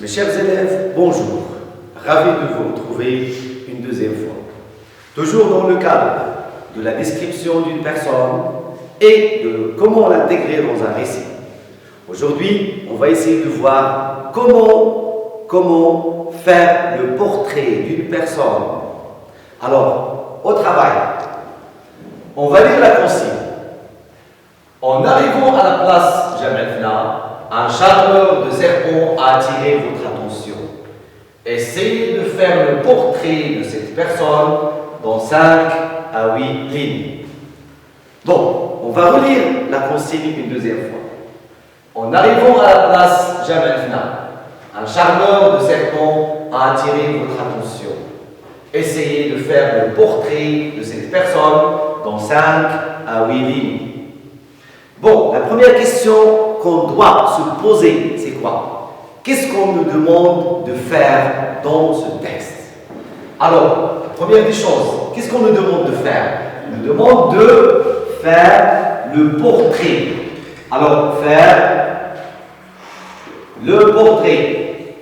Mes chers élèves, bonjour. Ravi de vous retrouver une deuxième fois. Toujours dans le cadre de la description d'une personne et de comment l'intégrer dans un récit. Aujourd'hui, on va essayer de voir comment faire le portrait d'une personne. Alors, au travail, on va lire la consigne. En arrivant à la place Jamelfna, un charmeur de serpent a attiré votre attention. Essayez de faire le portrait de cette personne dans 5 à 8 lignes. Bon, on va relire la consigne une deuxième fois. En arrivant à la place Jamelfna, un charmeur de serpent a attiré votre attention. Essayez de faire le portrait de cette personne dans 5 à 8 lignes. Bon, la première question qu'on doit se poser, c'est quoi? Qu'est-ce qu'on nous demande de faire dans ce texte? Alors, la première des choses, qu'est-ce qu'on nous demande de faire? On nous demande de faire le portrait. Alors, faire le portrait.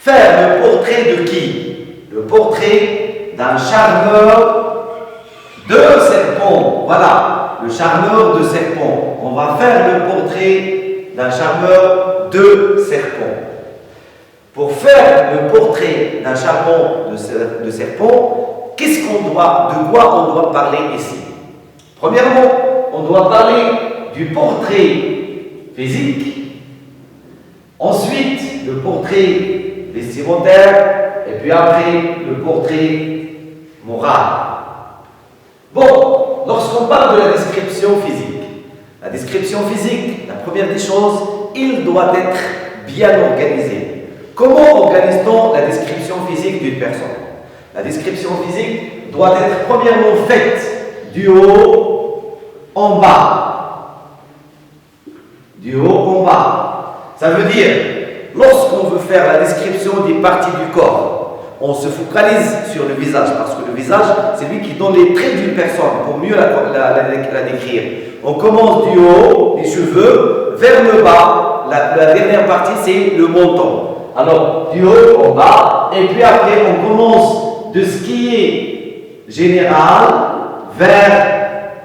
Faire le portrait de qui? Le portrait d'un charmeur de serpent. Voilà, le charmeur de serpent. On va faire le portrait d'un charmeur de serpent. Pour faire le portrait d'un charmeur de serpent, de quoi on doit parler ici? Premièrement, on doit parler du portrait physique. Ensuite, le portrait vestimentaire. Et puis après, le portrait moral. Bon, lorsqu'on parle de la description physique, la première des choses, il doit être bien organisé. Comment organise-t-on la description physique d'une personne? La description physique doit être premièrement faite du haut en bas. Du haut en bas. Ça veut dire, lorsqu'on veut faire la description des parties du corps, on se focalise sur le visage, parce que le visage, c'est lui qui donne les traits d'une personne, pour mieux la décrire. On commence du haut, les cheveux, vers le bas. La dernière partie, c'est le menton. Alors, du haut en bas, et puis après, on commence de ce qui est général vers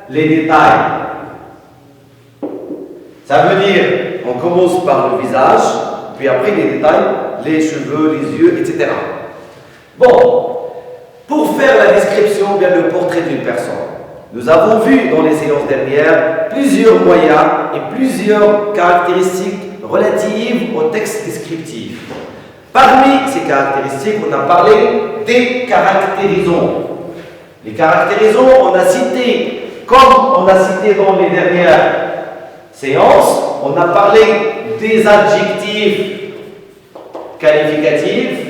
les détails. Ça veut dire, on commence par le visage, puis après les détails, les cheveux, les yeux, etc. Bon, pour faire la description, bien le portrait d'une personne, nous avons vu dans les séances dernières plusieurs moyens et plusieurs caractéristiques relatives au texte descriptif. Parmi ces caractéristiques, on a parlé des caractérisons. Les caractérisons, on a cité, comme on a cité dans les dernières séances, on a parlé des adjectifs qualificatifs.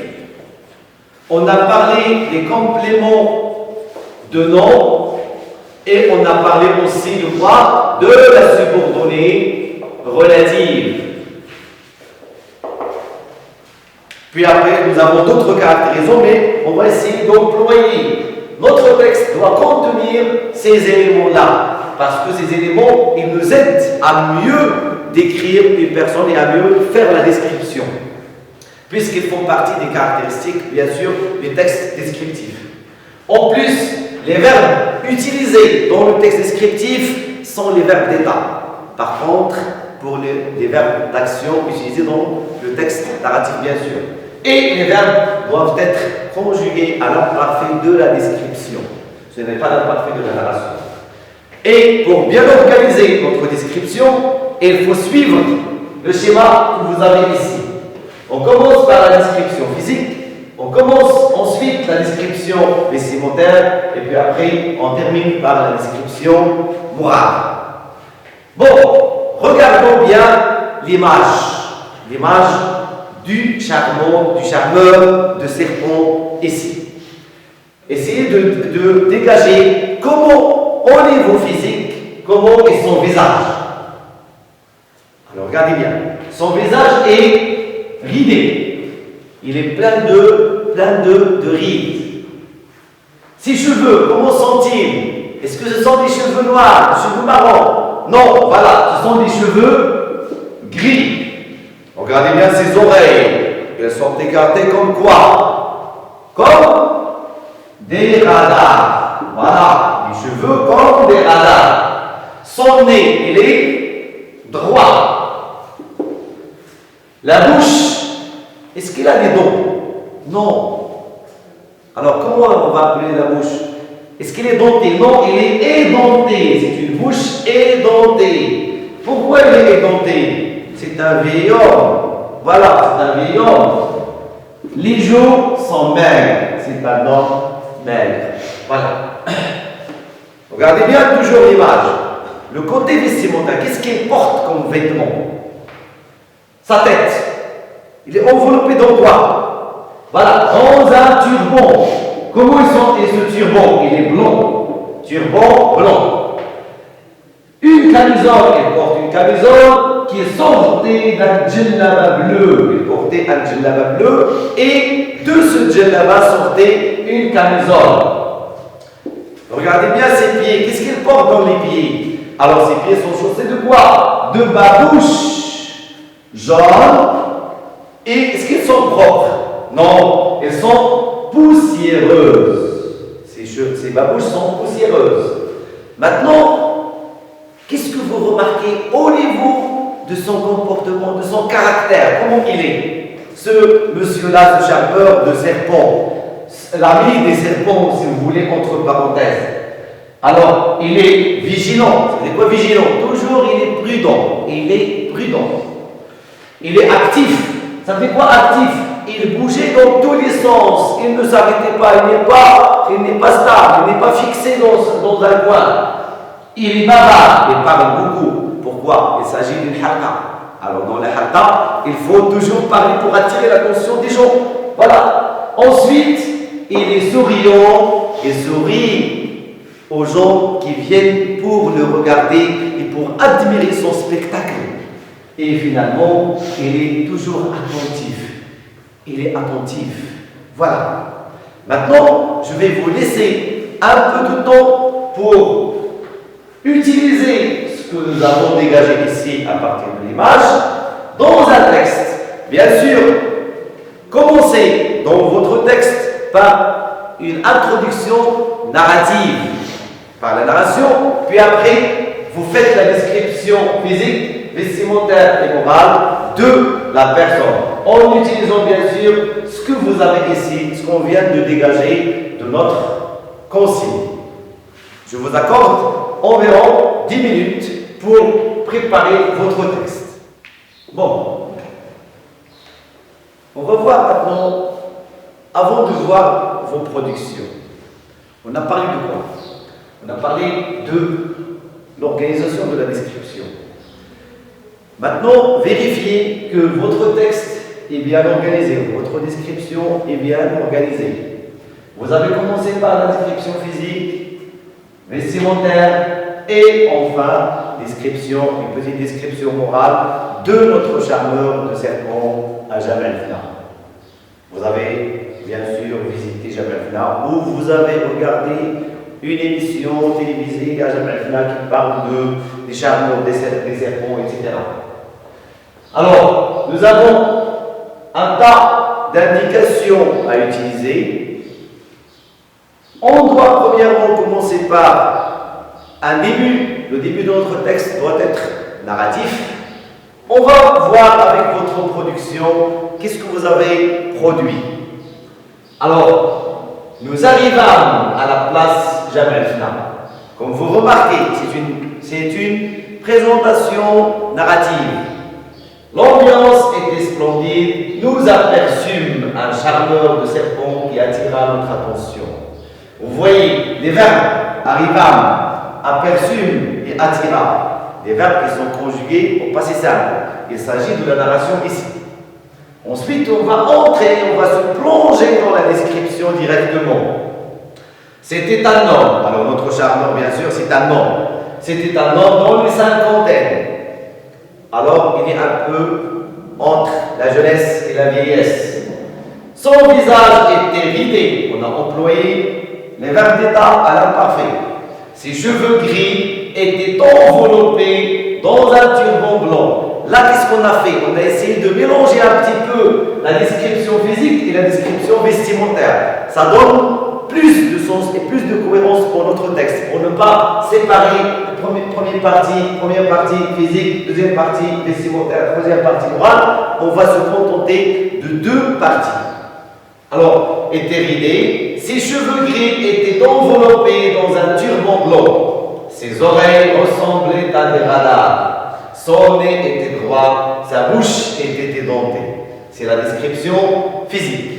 On a parlé des compléments de nom et on a parlé aussi de quoi? De la subordonnée relative. Puis après, nous avons d'autres caractérisons, mais on va essayer d'employer. Notre texte doit contenir ces éléments-là, parce que ces éléments, ils nous aident à mieux décrire une personne et à mieux faire la description, puisqu'ils font partie des caractéristiques, bien sûr, du texte descriptif. En plus, les verbes utilisés dans le texte descriptif sont les verbes d'état. Par contre, pour les verbes d'action utilisés dans le texte narratif, bien sûr. Et les verbes doivent être conjugués à l'imparfait de la description. Ce n'est pas l'imparfait de la narration. Et pour bien organiser notre description, il faut suivre le schéma que vous avez ici. On commence par la description physique, on commence ensuite la description vestimentaire, et puis après, on termine par la description morale. Bon, regardons bien l'image du charmeur de serpent ici. Essayez de dégager comment, au niveau physique, comment est son visage. Alors, regardez bien. Son visage est ridé. Il est plein de rides. Ses cheveux, comment sont-ils? Est-ce que ce sont des cheveux noirs, des cheveux marrons? Non, voilà, ce sont des cheveux gris. Regardez bien ses oreilles. Elles sont écartées comme quoi? Comme des radars. Voilà, les cheveux comme des radars. Son nez, il est droit. La bouche, est-ce qu'il a des dents? Non. Alors, comment on va appeler la bouche? Est-ce qu'il est denté? Non, il est édenté. C'est une bouche édentée. Pourquoi il est édenté? C'est un vieil homme. Voilà, c'est un vieil homme. Les joues sont maigres. C'est un homme maigre. Voilà. Regardez bien toujours l'image. Le côté vestimentaire, qu'est-ce qu'il porte comme vêtement? Sa tête. Il est enveloppé dans quoi? Voilà, dans un turban. Comment est ce turban? Il est blanc. Turban blanc. Une camisole, il porte une camisole qui est sortie d'un djellaba bleu. Il portait un djellaba bleu et de ce djellaba sortait une camisole. Regardez bien ses pieds. Qu'est-ce qu'il porte dans les pieds? Alors ses pieds sont chaussés de quoi? De babouches jaunes. Et est-ce qu'ils sont propres? Non, elles sont poussiéreuses. Ces babouches sont poussiéreuses. Maintenant, qu'est-ce que vous remarquez au niveau de son comportement, de son caractère? Comment il est? Ce monsieur-là, ce charmeur de serpents, l'ami des serpents, si vous voulez, entre parenthèses. Alors, il est vigilant. C'est quoi vigilant? Toujours, il est prudent. Il est prudent. Il est actif. Ça fait quoi actif? Il bougeait dans tous les sens. Il ne s'arrêtait pas. Il n'est pas stable. Il n'est pas fixé dans un coin. Il est bavard. Il parle beaucoup. Pourquoi? Il s'agit d'une halqa. Alors, dans la halqa, il faut toujours parler pour attirer l'attention des gens. Voilà. Ensuite, il est souriant. Il sourit aux gens qui viennent pour le regarder et pour admirer son spectacle. Et finalement, il est toujours attentif. Il est attentif. Voilà. Maintenant, je vais vous laisser un peu de temps pour utiliser ce que nous avons dégagé ici à partir de l'image dans un texte. Bien sûr, commencez dans votre texte par une introduction narrative, par la narration, puis après, vous faites la description physique, vestimentaire et morale de la personne, en utilisant bien sûr ce que vous avez ici, ce qu'on vient de dégager de notre consigne. Je vous accorde environ 10 minutes pour préparer votre texte. Bon, on va voir maintenant, avant de voir vos productions, on a parlé de quoi? On a parlé de l'organisation de la description. Maintenant, vérifiez que votre texte est bien organisé, votre description est bien organisée. Vous avez commencé par la description physique, vestimentaire et enfin, une petite description morale de notre charmeur de serpent à Jabal Fna. Vous avez bien sûr visité Jabal Fna ou vous avez regardé une émission télévisée à Jabal Fna qui parle des charmeurs, des serpents, etc. Alors, nous avons un tas d'indications à utiliser. On doit premièrement commencer par un début. Le début de notre texte doit être narratif. On va voir avec votre production qu'est-ce que vous avez produit. Alors, nous arrivons à la place Jabal Fna. Comme vous remarquez, c'est une présentation narrative. L'ambiance était splendide. Nous aperçûmes un charmeur de serpent qui attira notre attention. Vous voyez, les verbes arrivam, aperçûmes et attira. Des verbes qui sont conjugués au passé simple. Il s'agit de la narration ici. Ensuite, on va entrer, on va se plonger dans la description directement. C'était un homme. Alors, notre charmeur, bien sûr, c'est un homme. C'était un homme dans les cinquantaines. Alors, il est un peu entre la jeunesse et la vieillesse. Son visage était ridé. On a employé les verbes d'état à l'imparfait. Ses cheveux gris étaient enveloppés dans un turban blanc. là, qu'est-ce qu'on a fait? On a essayé de mélanger un petit peu la description physique et la description vestimentaire. Ça donne plus de sens et plus de cohérence pour notre texte, pour ne pas séparer première partie physique, deuxième partie vestimentaire, troisième partie morale. On va se contenter de deux parties. Alors, était ridé, ses cheveux gris étaient enveloppés dans un turban blanc. Ses oreilles ressemblaient à des radars. Son nez était droit, sa bouche était édentée. C'est la description physique,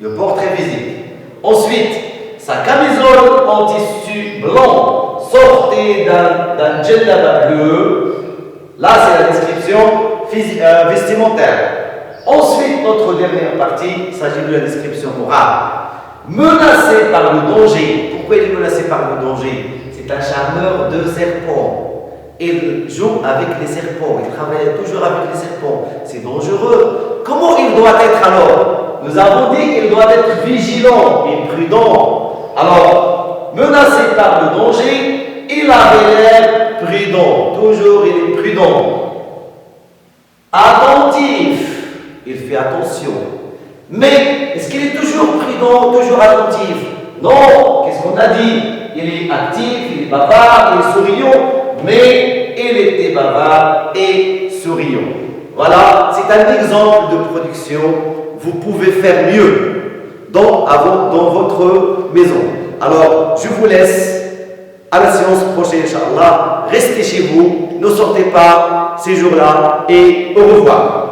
le portrait physique. Ensuite, sa camisole en tissu blanc sortait d'un djellaba bleu. Là, c'est la description vestimentaire. Ensuite, notre dernière partie s'agit de la description morale. Menacé par le danger. Pourquoi il est menacé par le danger? C'est un charmeur de serpents. Il joue avec les serpents. Il travaille toujours avec les serpents. C'est dangereux. Comment il doit être alors? Nous avons dit qu'il doit être vigilant et prudent. Alors, menacé par le danger, il avait l'air prudent. Toujours, il est prudent. Attentif. Il fait attention. Mais, est-ce qu'il est toujours prudent, toujours attentif? Non. Qu'est-ce qu'on a dit? Il est actif, il est bavard, il est souriant. Mais, il était bavard et souriant. Voilà, c'est un exemple de production. Vous pouvez faire mieux dans votre maison. Alors, je vous laisse à la séance prochaine, Inch'Allah. Restez chez vous, ne sortez pas ces jours-là et au revoir.